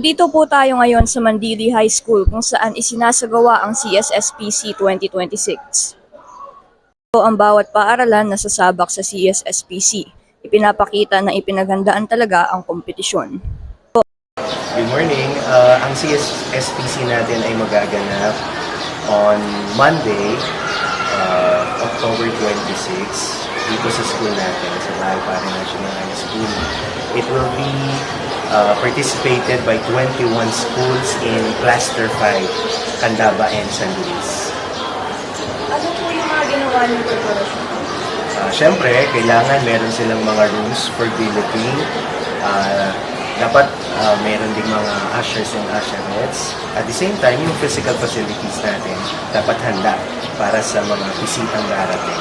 Nandito po tayo ngayon sa Mandili High School kung saan isinasagawa ang CSSPC 2026. Ito ang bawat paaralan na sasabak sa CSSPC. Ipinapakita na ipinaghandaan talaga ang kompetisyon. Good morning. Ang CSSPC natin ay magaganap on Monday, October 26, dito sa school natin, sa Valpare National High School. It will be participated by 21 schools in Cluster 5, Candaba and San Luis. Ano po yung mga ginawa niyong preparasyon? Siyempre, kailangan meron silang mga rooms for billeting. Dapat meron ding mga ushers and usherettes. At the same time, yung physical facilities natin dapat handa para sa mga bisitang darating.